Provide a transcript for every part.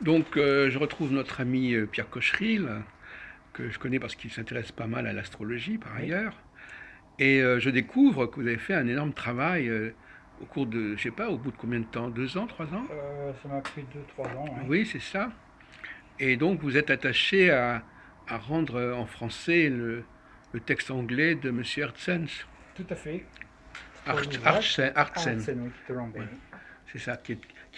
Donc, je retrouve notre ami Pierre Cocheril, que je connais parce qu'il s'intéresse pas mal à l'astrologie par Oui, ailleurs. Et je découvre que vous avez fait un énorme travail au cours de, je sais pas, au bout de combien de temps? 2 ans, 3 ans? ça m'a pris 2 3 ans, oui. Oui, c'est ça. Et donc, vous êtes attaché à rendre en français le texte anglais de Monsieur Hertzens. Tout à fait. Trois ouvrages. Artsen, Artsen. Arsène, oui, tout hollandais, Ouais, oui. c'est ça, qui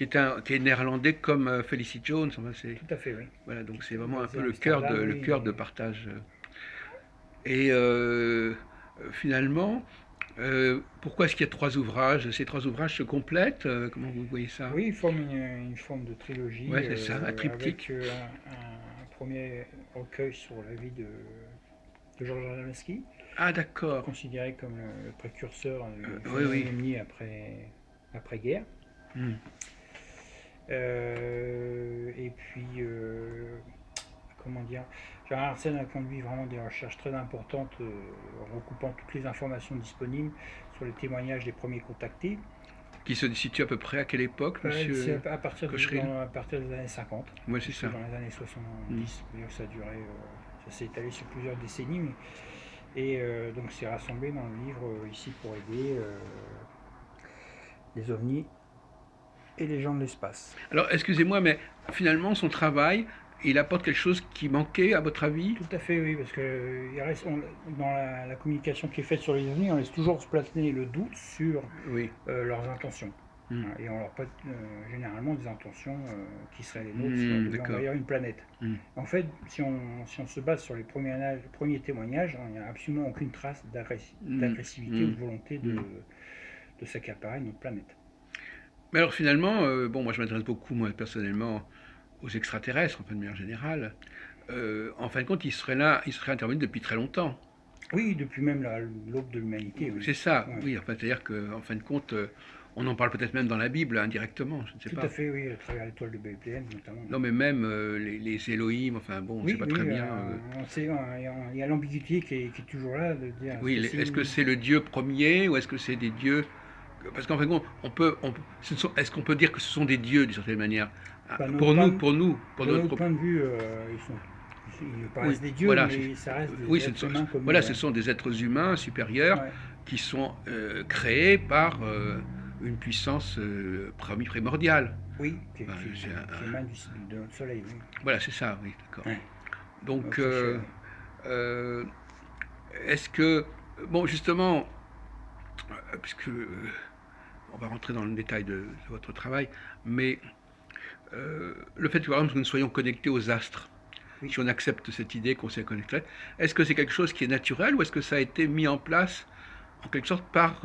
est néerlandais comme Felicity Jones. Enfin, Tout à fait, oui. voilà, Qui donc c'est était vraiment un basé peu à le Amsterdam, oui. cœur de partage. Et finalement, pourquoi est-ce qu'il y a 3 ouvrages? Ces 3 ouvrages se complètent? Comment vous voyez ça? Oui, il forme une forme de trilogie Ouais, c'est ça, un avec triptyque. un premier recueil sur la vie de Georges Adamski, Ah, qui est d'accord. considéré comme le précurseur du Oui, oui. phénomène omni après-guerre. Hmm. Et puis, comment dire, Gérard Arsène a conduit vraiment des recherches très importantes, recoupant toutes les informations disponibles sur les témoignages des premiers contactés. Qui se situe à peu près à quelle époque, C'est monsieur Cocheril? à partir des années 50, Oui, c'est jusque ça. dans les années Hmm. 70. C'est-à-dire ça a duré, ça s'est étalé sur plusieurs décennies. Et donc c'est rassemblé dans le livre ici pour aider les ovnis et les gens de l'espace. Alors, excusez-moi, mais finalement, son travail, il apporte quelque chose qui manquait, à votre avis? Tout à fait, oui, parce que dans la communication qui est faite sur les ovnis, on laisse toujours se placer le doute sur Oui. leurs intentions. Hmm. Hein, et on leur prête généralement des intentions qui seraient les nôtres si on Hmm, devait d'accord. envahir une planète. Hmm. En fait, si on se base sur les premiers témoignages, il n'y a absolument aucune trace Hmm. d'agressivité ou Hmm. de volonté Hmm. de s'accaparer notre planète. Mais alors finalement, bon, moi je m'intéresse beaucoup, moi personnellement, aux extraterrestres, enfin de manière générale. En fin de compte, ils seraient intervenus depuis très longtemps. Oui, depuis même l'aube de l'humanité, oui. C'est ça, Ouais. oui. Enfin, c'est-à-dire qu'en fin de compte, on en parle peut-être même dans la Bible, indirectement, je ne sais Tout à pas. fait, oui, à travers l'étoile de Bethléem notamment. Non, mais même les Elohim, enfin bon, on ne sait Oui, pas très oui, bien. on sait, il y a l'ambiguïté qui est toujours là de dire est-ce Oui, que c'est est-ce que une. c'est le Dieu premier ou est-ce que c'est des dieux? Parce qu'en fin de compte, est-ce qu'on peut dire que ce sont des dieux d'une certaine manière? Ah, Bah, pour de notre notre propre. point de vue, ils Oui, paraissent des dieux, voilà, mais ça reste oui, des êtres humains comme nous, voilà, ce ouais. sont des êtres humains supérieurs Ouais. qui sont créés par une puissance primordiale. Oui, Enfin, qui émane de notre soleil, oui. voilà, c'est ça, oui, d'accord. Ouais. Donc, Notre échelle, oui. euh, est-ce que, bon, justement, puisque on va rentrer dans le détail de votre travail, mais le fait par exemple, que nous soyons connectés aux astres, Oui. si on accepte cette idée qu'on s'est connecté, est-ce que c'est quelque chose qui est naturel ou est-ce que ça a été mis en place en quelque sorte par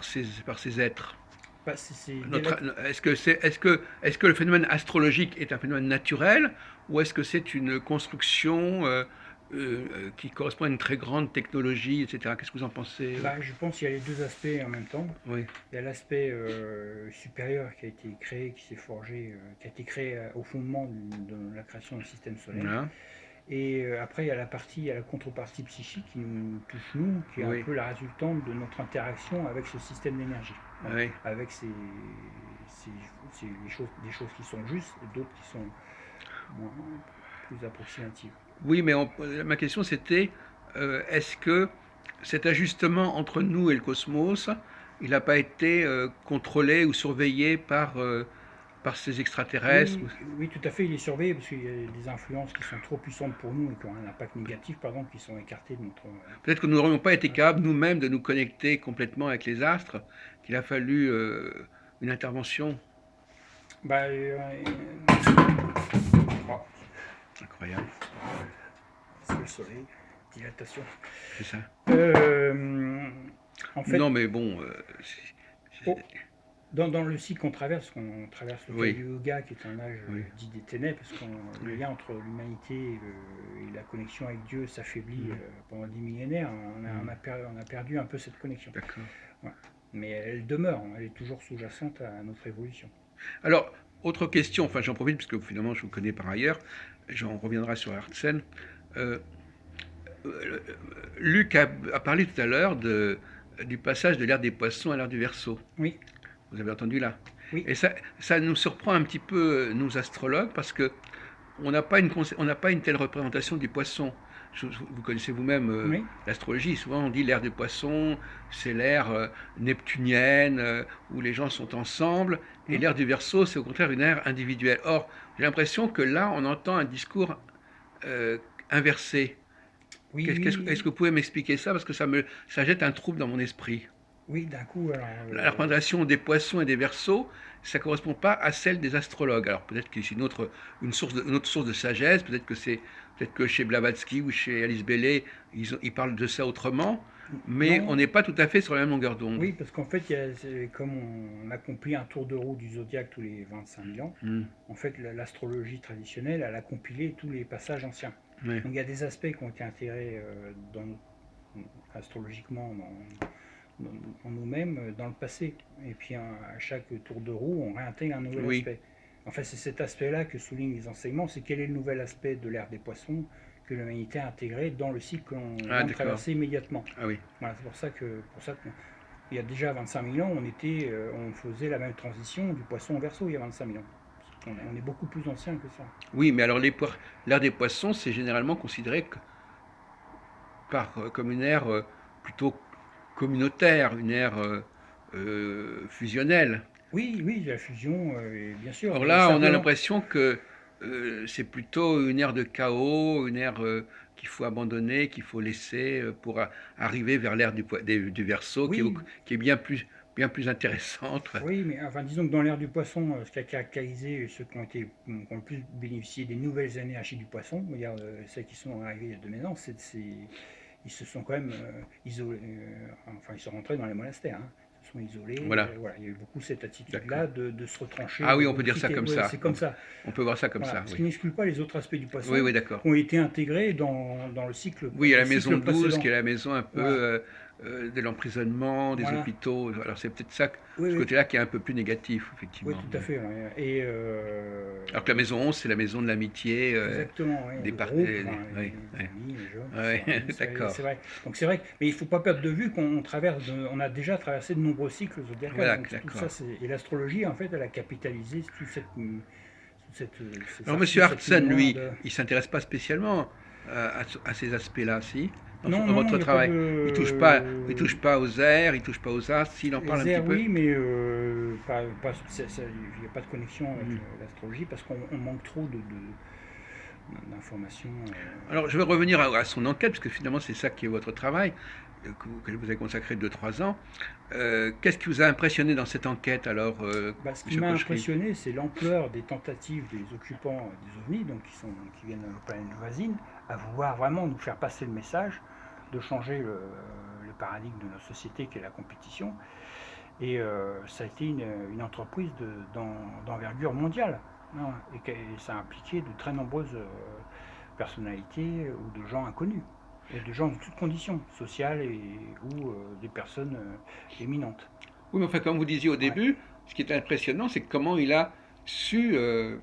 ces êtres? Bah, dès la. Est-ce que le phénomène astrologique est un phénomène naturel ou est-ce que c'est une construction qui correspond à une très grande technologie, etc. Qu'est-ce que vous en pensez? Bah, je pense qu'il y a les deux aspects en même temps. Oui. Il y a l'aspect supérieur qui a été créé, qui s'est forgé, qui a été créé au fondement de la création du système solaire. Voilà. Et après, il y a la contrepartie psychique qui nous touche nous, qui est un Oui. peu la résultante de notre interaction avec ce système d'énergie. Voilà. Oui. Avec des choses qui sont justes et d'autres qui sont moins, plus approximatives. Oui, mais ma question c'était est-ce que cet ajustement entre nous et le cosmos, il n'a pas été contrôlé ou surveillé par ces extraterrestres? Oui, oui, tout à fait, il est surveillé parce qu'il y a des influences qui sont trop puissantes pour nous et qui ont un impact négatif, par exemple, qui sont écartées de notre. Peut-être que nous n'aurions pas été capables nous-mêmes de nous connecter complètement avec les astres, qu'il a fallu une intervention Bah, oh, incroyable. c'est le soleil, dilatation. C'est ça. Euh, En fait, Non, mais bon, oh, dans le cycle qu'on traverse le oui, Kali Yuga, qui est un âge oui, dit des ténèbres, parce que le oui. lien entre l'humanité et la connexion avec Dieu s'affaiblit Mm, pendant des millénaires. mm, On a perdu un peu cette connexion. d'accord. Ouais. Mais elle demeure, elle est toujours sous-jacente à notre évolution. Alors, autre question, enfin j'en profite puisque finalement je vous connais par ailleurs, j'en reviendrai sur Hertzen. Euh, euh, Luc a parlé tout à l'heure du passage de l'ère des poissons à l'ère du Verseau. Oui, Vous avez entendu là? Oui, Et ça nous surprend un petit peu, nous astrologues, parce que on n'a pas une telle représentation du poisson. Vous connaissez vous-même oui. l'astrologie. Souvent, on dit l'ère des poissons, c'est l'ère neptunienne, où les gens sont ensemble. Et Hein. l'ère du Verseau, c'est au contraire une ère individuelle. Or, j'ai l'impression que là, on entend un discours euh, inversé. Oui, Est-ce que oui, vous pouvez m'expliquer ça? Parce que ça jette un trouble dans mon esprit. oui, d'un coup, alors, La représentation des poissons et des Verseaux, ça ne correspond pas à celle des astrologues. Alors peut-être que c'est une autre source de sagesse, peut-être que chez Blavatsky ou chez Alice Bailey, ils parlent de ça autrement, mais on non, n'est pas tout à fait sur la même longueur d'onde. oui, parce qu'en fait, comme on accomplit un tour de roue du zodiaque tous les 25 000 ans, Hmm. en fait, l'astrologie traditionnelle, elle a compilé tous les passages anciens. Ouais. Donc il y a des aspects qui ont été intégrés astrologiquement en nous-mêmes dans le passé. Et puis à chaque tour de roue, on réintègre un nouvel Oui, aspect. En fait, c'est cet aspect-là que soulignent les enseignements, c'est quel est le nouvel aspect de l'ère des poissons que l'humanité a intégré dans le cycle qu'on ah vient de d'accord. traverser immédiatement. Ah oui. Voilà, c'est pour ça que il y a déjà 25 000 ans, on faisait la même transition du poisson au verso il y a 25 000 ans. On est beaucoup plus ancien que ça. Oui, mais alors l'ère des poissons, c'est généralement considéré comme une ère plutôt communautaire, une ère fusionnelle. Oui, oui, la fusion, bien sûr, Or mais là, ça on a peut. l'impression que c'est plutôt une ère de chaos, une ère qu'il faut abandonner, qu'il faut laisser pour arriver vers l'ère du Verseau, Oui, qui est bien plus intéressante. oui, mais enfin, disons que dans l'ère du poisson, ce qui a caractérisé ceux qui ont le plus bénéficié des nouvelles énergies du poisson, regarde, celles qui sont arrivées il y a 2000 ans, ils se sont quand même isolés, enfin, ils sont rentrés dans les monastères, hein. Ils se sont isolés, Voilà, voilà, il y a eu beaucoup cette d'accord. attitude-là de se retrancher, Ah de oui, on peut dire ça repliquer. comme Oui, ça. c'est comme ça. On peut voir ça comme Voilà, ça, ce oui. qui n'exclut pas les autres aspects du Oui, poisson oui, d'accord. qui ont été intégrés dans Oui, il y a les la maison cycles 12, qui précédents. est la maison un peu Voilà, de l'emprisonnement, des voilà. hôpitaux. Alors c'est peut-être ça, Oui, ce oui, côté-là qui est un peu plus négatif, oui, effectivement. tout à Oui. fait. Ouais. Alors que la maison 11, c'est la maison de l'amitié, Exactement, ouais, des le par... groupe, enfin, oui, les oui. amis, les jeunes, tout Oui, ça. Oui, c'est d'accord. vrai. Donc c'est vrai, mais il ne faut pas perdre de vue qu'on on a déjà traversé de nombreux cycles zodiacales. Voilà, Donc tout ça, d'accord. et l'astrologie, en fait, elle a capitalisé ces Alors, Monsieur archives, cette Hartsen, mémoire lui, de. il s'intéresse pas spécialement à ces aspects-là, si, Non, dans non, il votre n'y a pas travail. Il de. touche pas aux airs, il touche pas aux astres, s'il en parle un Les petit airs, peu. oui, mais il n'y a pas de connexion avec Hmm. l'astrologie parce qu'on manque trop d'informations. Alors, je vais revenir à son enquête, parce que finalement, c'est ça qui est votre travail, que vous avez consacré 2 3 ans. Qu'est-ce qui vous a impressionné dans cette enquête, alors, Bah, ce qui Monsieur m'a Cochery? impressionné, c'est l'ampleur des tentatives des occupants des ovnis, donc qui viennent de nos planètes voisines, à vouloir vraiment nous faire passer le message de changer le paradigme de notre société qui est la compétition. Et ça a été une entreprise d'envergure mondiale, hein, et ça a impliqué de très nombreuses personnalités ou de gens inconnus, et de gens de toutes conditions, sociales ou des personnes éminentes. Oui, mais enfin, comme vous disiez au Ouais, début, ce qui est impressionnant, c'est comment il a su euh,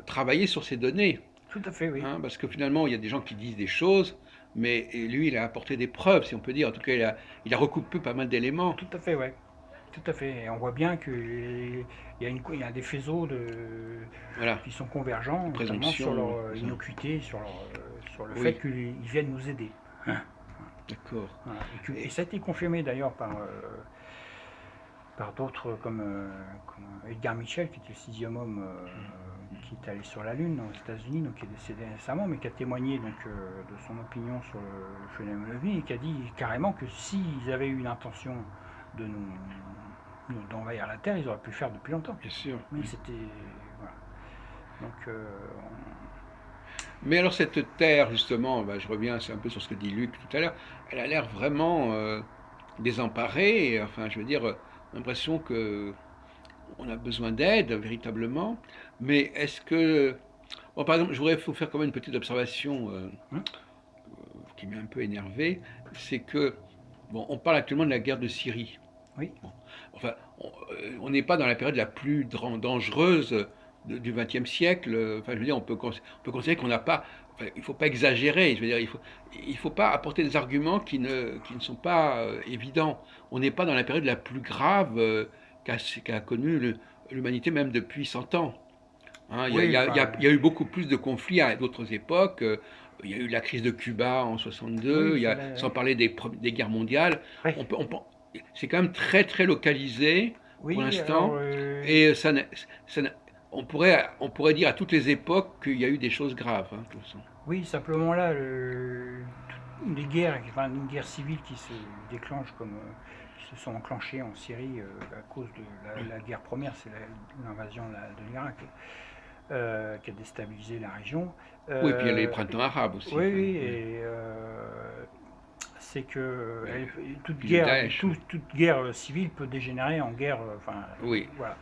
travailler sur ces données. tout à fait, oui. Hein, parce que finalement, il y a des gens qui disent des choses, mais et lui, il a apporté des preuves, si on peut dire. En tout cas, il a recoupé pas mal d'éléments. Tout à fait, ouais. Tout à fait. Et on voit bien il y a des faisceaux Voilà, qui sont convergents, de notamment sur présomption, leur tout ça. innocuité, sur le fait Oui, qu'ils viennent nous aider. Hein. d'accord. Voilà. Et Et- ça a été confirmé d'ailleurs par d'autres comme Edgar Mitchell, qui était le sixième homme qui est allé sur la Lune aux États-Unis, donc qui est décédé récemment, mais qui a témoigné de son opinion sur le phénomène ovni et qui a dit carrément que s'ils avaient eu une intention de d'envahir la Terre, ils auraient pu le faire depuis longtemps. bien sûr. Mais Oui. c'était voilà. Donc Mais alors cette terre, justement, bah, je reviens un peu sur ce que dit Luc tout à l'heure, elle a l'air vraiment désemparée. Enfin, je veux dire, l'impression que on a besoin d'aide véritablement. Mais est-ce que, bon, par exemple, je voudrais vous faire quand même une petite observation hein, qui m'a un peu énervé, c'est que, bon, on parle actuellement de la guerre de Syrie. oui, Bon, enfin, on n'est pas dans la période la plus dangereuse du XXe siècle. Enfin, je veux dire, on peut considérer qu'on n'a pas. Enfin, il ne faut pas exagérer. Je veux dire, il faut pas apporter des arguments qui ne sont pas évidents. On n'est pas dans la période la plus grave qu'a connu l'humanité même depuis 100 ans. Hein, Oui, enfin, il y a eu beaucoup plus de conflits à d'autres époques. Il y a eu la crise de Cuba en 62, oui, ça sans parler des guerres mondiales. ouais. On peut- c'est quand même très très localisé pour Oui, alors, l'instant. Et on pourrait dire à toutes les époques qu'il y a eu des choses graves, hein, de toute façon. oui, simplement là, les guerres, enfin, une guerre civile qui se déclenche qui se sont enclenchées en Syrie à cause de la guerre première, c'est l'invasion de l'Irak, qui a déstabilisé la région. Oui, puis il y a les Euh, printemps arabes aussi. oui, Enfin, oui, oui. et c'est que Mais- toute puis le guerre, Daesh. toute guerre civile peut dégénérer en guerre, enfin, Oui, voilà,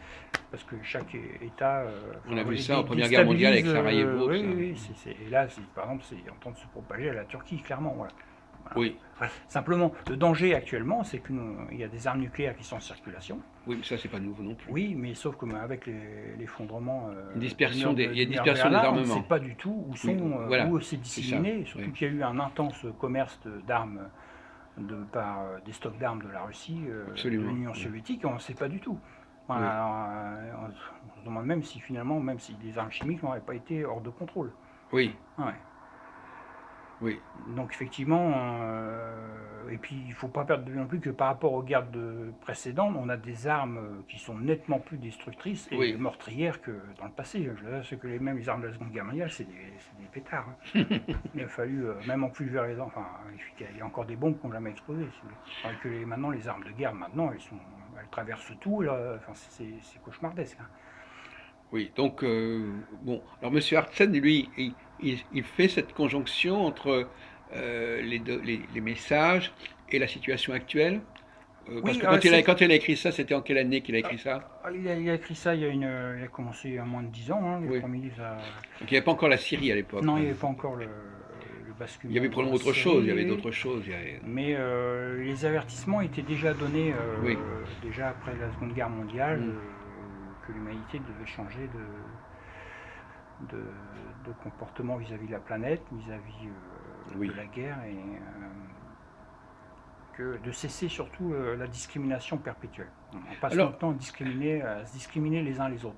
parce que chaque État on a enfin, vu ça en Première Guerre mondiale déstabilise. avec Sarajevo, tout Oui, ça. oui, oui, et là, par exemple, c'est en train de se propager à la Turquie, clairement. Voilà. Voilà. Oui, Simplement, le danger actuellement, c'est qu'il y a des armes nucléaires qui sont en circulation. oui, mais ça c'est pas nouveau non plus. Oui, mais sauf que avec l'effondrement Il y a du une mur de dispersion des Berlin, on ne sait armements. pas du tout Oui, voilà, où c'est c'est ça. disséminé, surtout Oui, qu'il y a eu un intense commerce d'armes par des stocks d'armes de la Russie, de absolument. l'Union Oui, soviétique, et on ne sait pas du tout. oui, Voilà, on se demande même si finalement, même si les armes chimiques n'auraient pas été hors de contrôle. oui, Ouais. oui. Donc effectivement, et puis il ne faut pas perdre de vue non plus que par rapport aux guerres précédentes, on a des armes qui sont nettement plus destructrices et Oui. meurtrières que dans le passé. Je veux dire, c'est que même les armes de la Seconde Guerre mondiale, c'est des pétards. Il a fallu, même en pulvérisant, enfin, il y a encore des bombes qui n'ont jamais explosé. Si vous voulez. Alors que maintenant, les armes de guerre, maintenant, elles traversent tout. Là, enfin, c'est cauchemardesque. Hein. Oui, donc, bon, alors Monsieur Hartsen, lui, il fait cette conjonction entre les messages et la situation actuelle. Parce Oui, que c'est quand il a écrit ça, c'était en quelle année qu'il a écrit ça? il a écrit ça, il a commencé il y a moins de 10 ans. Hein, les Oui. premiers livres. Donc il n'y avait pas encore la Syrie à l'époque, Non, il hein. n'y avait pas encore le Il y basculement avait vers la probablement autre chose, il y avait Syrie, d'autres choses. mais les avertissements étaient déjà donnés Oui. déjà après la Seconde Guerre mondiale Mm. que l'humanité devait changer de, de comportement vis-à-vis de la planète, vis-à-vis Oui. de la guerre et que de cesser surtout la discrimination perpétuelle. On passe Alors, notre temps à se discriminer les uns les autres.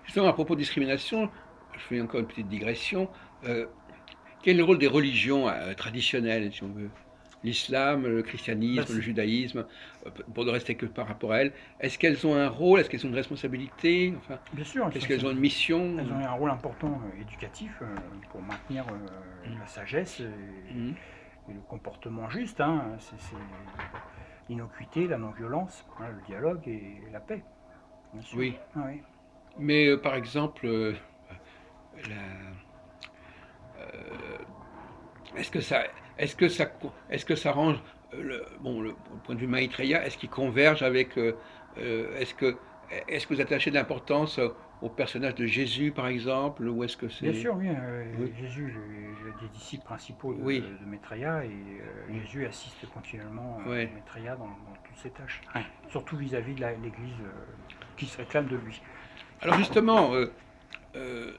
justement, à propos de discrimination, je fais encore une petite digression. Euh, Quel est le rôle des religions traditionnelles, si on veut? L'islam, le Bah, christianisme, le judaïsme, pour ne rester que par rapport à elles, est-ce qu'elles ont un rôle, est-ce qu'elles ont une responsabilité, enfin, bien sûr, est-ce qu'elles ont une mission? elles ont un rôle important éducatif pour maintenir la sagesse Mhm. et le comportement juste. Hein. C'est l'innocuité, la non-violence, hein, le dialogue et la paix, bien sûr. Oui, Ah oui. mais par exemple, la- euh, est-ce que ça, est-ce que ça range bon, le point de vue Maitreya, est-ce qu'il converge avec, euh, est-ce que, est-ce que vous attachez de l'importance au personnage de Jésus, par exemple, ou est-ce que Bien c'est, sûr, oui. oui, Jésus, des disciples principaux oui, de Maitreya, et oui, Jésus assiste continuellement ouais. Maitreya dans toutes ses tâches, ouais. Surtout vis-à-vis de l'Église qui se réclame de lui. Alors justement, euh,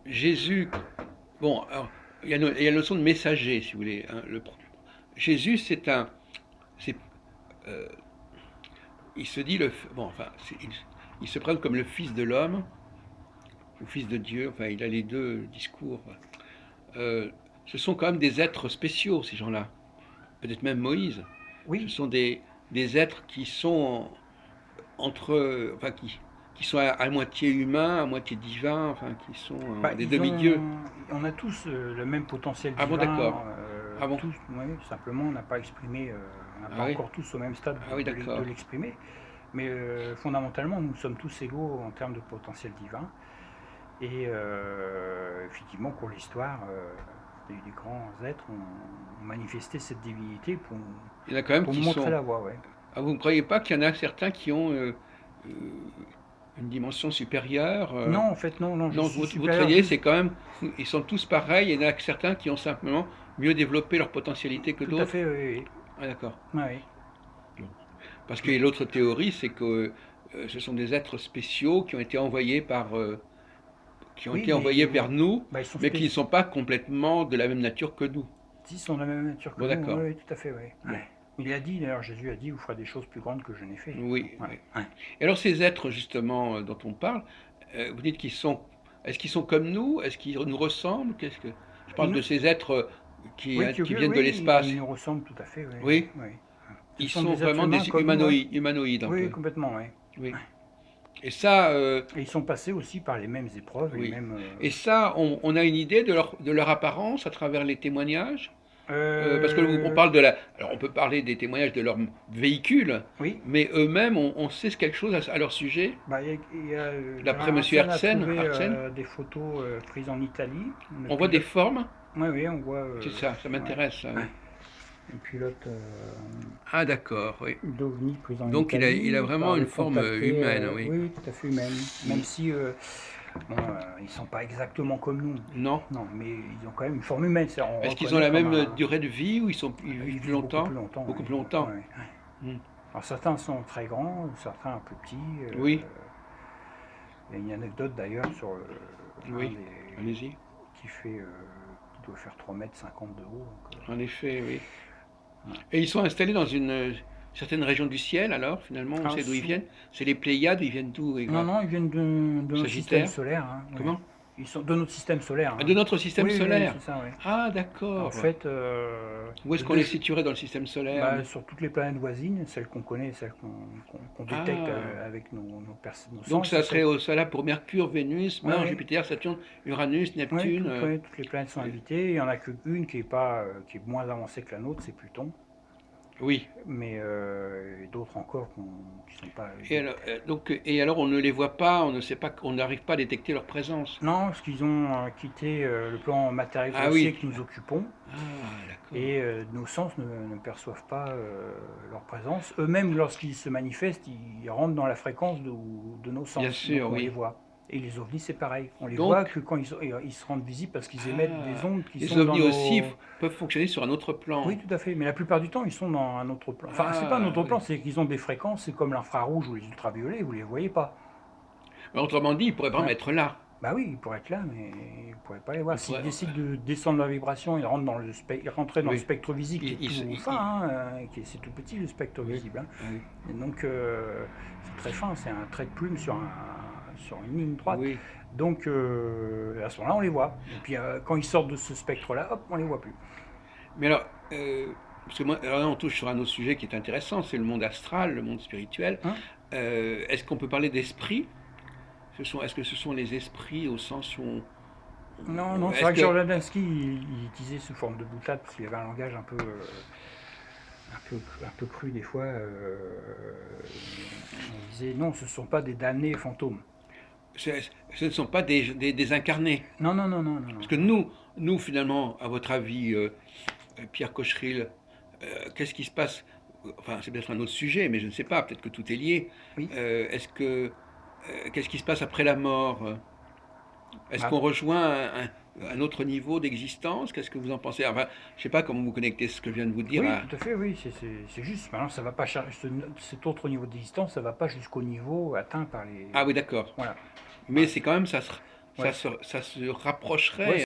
Jésus, bon, alors, il y a la notion de messager, si vous voulez, hein. Jésus, c'est, euh, il se dit bon, enfin, il se présente comme le Fils de l'homme ou Fils de Dieu. Enfin, il a les deux discours. Euh, Ce sont quand même des êtres spéciaux, ces gens-là. Peut-être même Moïse. Ce Oui, sont des êtres qui sont entre, enfin, qui sont à moitié humains, à moitié divins, enfin, qui sont bah, des demi-dieux. on a tous le même potentiel Ah bon, divin, d'accord. Ah bon. tous, ouais, simplement on n'a pas exprimé, on n'a Ah pas oui. encore tous au même stade Ah oui, de d'accord. l'exprimer, mais fondamentalement nous sommes tous égaux en termes de potentiel divin, et effectivement pour l'histoire, les grands êtres ont manifesté cette divinité Il y en a quand même pour qui nous montrer sont. la voie, ouais. Ah, vous ne croyez pas qu'il y en a certains qui ont euh, une dimension supérieure? Non, en fait, non, non, je Non, suis vous supérieur trayez, juste. c'est quand même. Ils sont tous pareils. Il y en a certains qui ont simplement mieux développé leur potentialité que Tout à d'autres. fait, oui, Ah, d'accord. oui. Oui. Bon. Parce que Mais l'autre théorie, c'est que ce sont des êtres spéciaux qui ont oui, été envoyés vers mais nous, bah, ils sont mais qui ne spéciaux. sont pas complètement de la même nature que nous. Ils sont de la même nature que Bon, nous, d'accord. oui, oui, tout à fait, oui. Bon. Ouais. Il a dit, d'ailleurs, Jésus a dit, vous ferez des choses plus grandes que je n'ai fait. Oui, Ouais, oui. ouais. Et alors ces êtres justement dont on parle, vous dites qu'ils sont, est-ce qu'ils sont comme nous? Est-ce qu'ils nous ressemblent? Qu'est-ce que je parle de ces êtres Oui, qui viennent de oui, l'espace? il nous ressemble tout à fait, oui, Oui, oui. Ce ils sont sont des êtres vraiment humains des comme nous, hein. humanoïdes un Oui, peu. complètement, oui. Oui. Et ça, Et ils sont passés aussi par les mêmes épreuves, les oui. mêmes. Et ça, on a une idée de leur apparence à travers les témoignages? Parce que on Euh, parle de la. Alors, on peut parler des témoignages de leurs véhicules, oui, mais eux-mêmes, on sait quelque chose à leur sujet, bah, d'après Gérard Monsieur Arsène a Hertzen. trouvé Hertzen. des photos prises en Italie. Le On voit des pilote. formes, Oui, oui, on voit. c'est ça Ouais, m'intéresse, ça, oui. un pilote Ah, d'accord, oui. d'OVNI pris en Donc, il a Italie vraiment par une des forme contactés. humaine, oui. Oui, oui, tout à fait humaine. Même Mm. si bon, ils sont pas exactement comme nous. Non. Non, mais ils ont quand même une forme humaine. On Est-ce qu'ils ont reconnaît la comme même un. durée de vie ou ils vivent Ils plus vivent beaucoup longtemps? plus longtemps, Beaucoup oui. plus longtemps. Ouais, ouais. Mm. Alors certains sont très grands, certains un peu petits. Oui, Il y a une anecdote d'ailleurs sur un oui, des allez-y. qui doit faire 3,50 m de haut. Donc, En effet, oui. ouais. Et ils sont installés dans une certaine région du ciel, alors, finalement, on Alors, sait d'où ils viennent. C'est les Pléiades, ils viennent d'où? non, non, ils viennent de notre système Sagittaire? solaire, hein, ouais. Comment? Ils sont de notre système solaire, Ah, hein. de notre système Oui, oui, solaire. c'est ça, oui. Ah, En d'accord. fait, Où est-ce de qu'on deux les ch- situerait dans le système solaire, bah, nous? sur toutes les planètes voisines, celles qu'on connaît, celles qu'on détecte Ah, avec nos donc sens, c'est ça serait celles. ça là pour Mercure, Vénus, Oui, Mars, oui. Jupiter, Saturne, Uranus, Ouais, Neptune. ouais, toutes les planètes sont invitées. Il n'y en a qu'une qui est pas, qui est moins avancée que la nôtre, c'est Pluton. Oui. Mais d'autres encore qui sont pas. Et alors on ne les voit pas, on ne sait pas, on n'arrive pas à détecter leur présence. Non, parce qu'ils ont quitté le plan matériel Ah grossier oui. que nous occupons Ah, d'accord. et nos sens ne perçoivent pas leur présence. Eux-mêmes, lorsqu'ils se manifestent, ils rentrent dans la fréquence de nos Bien sens, donc sûr, on les oui. voit. Et les ovnis, c'est pareil. On les voit Donc, que quand ils se rendent visibles parce qu'ils émettent des ah, ondes qui les sont dans ovnis aussi nos. peuvent fonctionner sur un autre Oui, plan. tout à fait. Mais la plupart du temps, ils sont dans un autre plan. Enfin, c'est pas un Ah, autre plan, oui. c'est qu'ils ont des fréquences, c'est comme l'infrarouge ou les ultraviolets, vous les voyez pas. Autrement dit, ils pourraient vraiment Ouais. être là. Bah oui, ils pourraient être là, mais ils ne pourraient pas les voir. Ils S'ils pourraient, décident de descendre leur vibration, ils rentrent dans ils rentraient dans le oui. spectre visible qui est tout fin, Ils- hein, c'est tout petit le spectre oui, visible, hein. oui, Et donc c'est très fin, c'est un trait de plume sur une ligne droite. oui. Donc à ce moment-là, on les voit. Et puis quand ils sortent de ce spectre-là, hop, on les voit plus. Mais alors, parce que moi, alors là, on touche sur un autre sujet qui est intéressant, c'est le monde astral, le monde spirituel. Hein. Est-ce qu'on peut parler d'esprit? Est-ce que ce sont les esprits au sens où Non, non, c'est est-ce vrai que que Jordanski, il utilisait sous forme de boutade parce qu'il avait un langage un peu cru des fois. Il disait non, ce ne sont pas des damnés fantômes. ce ne sont pas des incarnés? Non, non, non, non, non, non. Parce que nous finalement, à votre avis, Pierre Cocheril, qu'est-ce qui se passe? Enfin, c'est peut-être un autre sujet, mais je ne sais pas, peut-être que tout est lié. Oui. Qu'est-ce qui se passe après la mort? Est-ce Bah, qu'on rejoint un autre niveau d'existence? Qu'est-ce que vous en pensez? Enfin, je ne sais pas comment vous connectez ce que je viens de vous dire oui, à... tout à fait, oui, c'est juste. Maintenant, ça va pas cet autre niveau d'existence, ça va pas jusqu'au niveau atteint par les. Ah oui, d'accord. Voilà. Mais Ouais. c'est quand même, Ouais. ça se rapprocherait. Ouais,